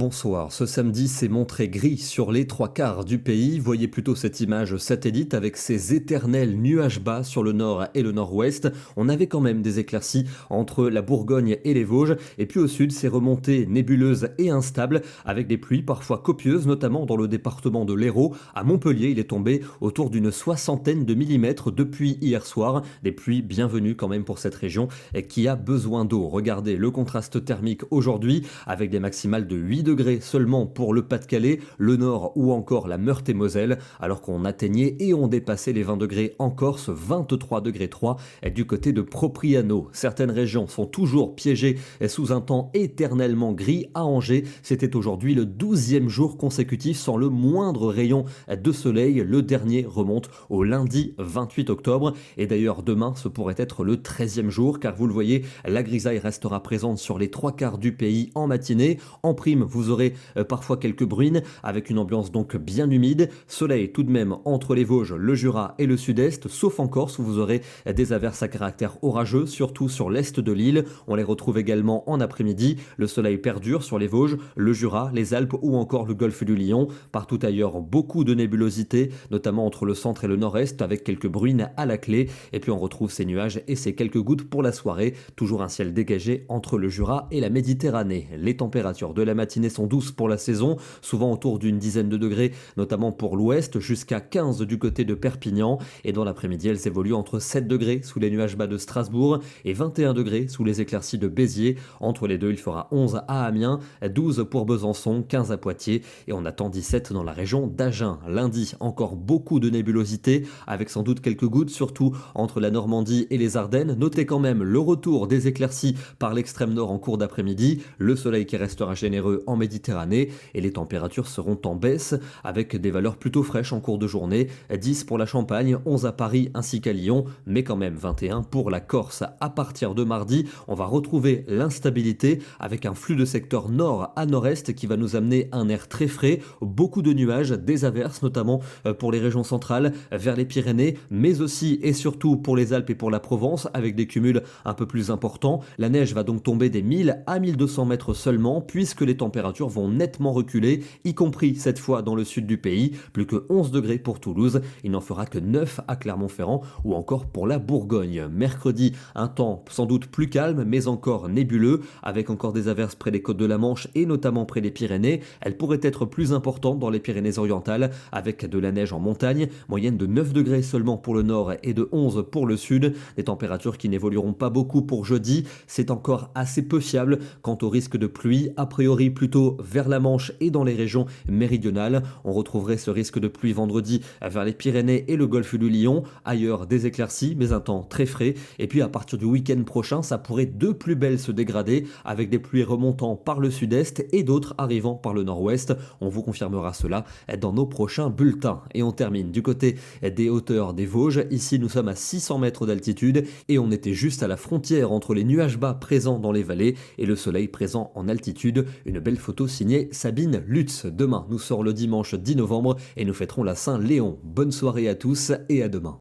Bonsoir. Ce samedi s'est montré gris sur les trois quarts du pays. Voyez plutôt cette image satellite avec ces éternels nuages bas sur le nord et le nord-ouest. On avait quand même des éclaircies entre la Bourgogne et les Vosges. Et puis au sud, c'est remontées nébuleuses et instables avec des pluies parfois copieuses, notamment dans le département de l'Hérault. À Montpellier, il est tombé autour d'une soixantaine de millimètres depuis hier soir. Des pluies bienvenues quand même pour cette région qui a besoin d'eau. Regardez le contraste thermique aujourd'hui avec des maximales de 8 degrés seulement pour le Pas-de-Calais, le Nord ou encore la Meurthe-et-Moselle, alors qu'on atteignait et on dépassait les 20 degrés en Corse, 23 degrés 3 du côté de Propriano. Certaines régions sont toujours piégées sous un temps éternellement gris. À Angers, c'était aujourd'hui le 12e jour consécutif sans le moindre rayon de soleil. Le dernier remonte au lundi 28 octobre. Et d'ailleurs, demain, ce pourrait être le 13e jour, car vous le voyez, la grisaille restera présente sur les trois quarts du pays en matinée. En prime, vous aurez parfois quelques bruines avec une ambiance donc bien humide. Soleil tout de même entre les Vosges, le Jura et le sud-est, sauf en Corse où vous aurez des averses à caractère orageux, surtout sur l'est de l'île. On les retrouve également en après-midi. Le soleil perdure sur les Vosges, le Jura, les Alpes ou encore le golfe du Lion. Partout ailleurs, beaucoup de nébulosité, notamment entre le centre et le nord-est avec quelques bruines à la clé. Et puis on retrouve ces nuages et ces quelques gouttes pour la soirée. Toujours un ciel dégagé entre le Jura et la Méditerranée. Les températures de la matinée sont douces pour la saison, souvent autour d'une dizaine de degrés, notamment pour l'ouest, jusqu'à 15 du côté de Perpignan. Et dans l'après-midi, elles évoluent entre 7 degrés sous les nuages bas de Strasbourg et 21 degrés sous les éclaircies de Béziers. Entre les deux, il fera 11 à Amiens, 12 pour Besançon, 15 à Poitiers et on attend 17 dans la région d'Agen. Lundi, encore beaucoup de nébulosité, avec sans doute quelques gouttes, surtout entre la Normandie et les Ardennes. Notez quand même le retour des éclaircies par l'extrême nord en cours d'après-midi, le soleil qui restera généreux en Méditerranée et les températures seront en baisse avec des valeurs plutôt fraîches en cours de journée. 10 pour la Champagne, 11 à Paris ainsi qu'à Lyon, mais quand même 21 pour la Corse. À partir de mardi, on va retrouver l'instabilité avec un flux de secteur nord à nord-est qui va nous amener un air très frais, beaucoup de nuages, des averses notamment pour les régions centrales vers les Pyrénées, mais aussi et surtout pour les Alpes et pour la Provence avec des cumuls un peu plus importants. La neige va donc tomber des 1000 à 1200 mètres seulement puisque les températures vont nettement reculer, y compris cette fois dans le sud du pays. Plus que 11 degrés pour Toulouse, il n'en fera que 9 à Clermont-Ferrand ou encore pour la Bourgogne. Mercredi, un temps sans doute plus calme mais encore nébuleux avec encore des averses près des côtes de la Manche et notamment près des Pyrénées. Elles pourraient être plus importantes dans les Pyrénées-Orientales avec de la neige en montagne, moyenne de 9 degrés seulement pour le nord et de 11 pour le sud. Des températures qui n'évolueront pas beaucoup pour jeudi, c'est encore assez peu fiable quant au risque de pluie, a priori plutôt vers la Manche et dans les régions méridionales. On retrouverait ce risque de pluie vendredi vers les Pyrénées et le golfe du Lion. Ailleurs, des éclaircies, mais un temps très frais. Et puis à partir du week-end prochain, ça pourrait de plus belle se dégrader avec des pluies remontant par le sud-est et d'autres arrivant par le nord-ouest. On vous confirmera cela dans nos prochains bulletins. Et on termine du côté des hauteurs des Vosges. Ici, nous sommes à 600 mètres d'altitude et on était juste à la frontière entre les nuages bas présents dans les vallées et le soleil présent en altitude. Une belle photo signée Sabine Lutz. Demain, nous sort le dimanche 10 novembre et nous fêterons la Saint-Léon. Bonne soirée à tous et à demain.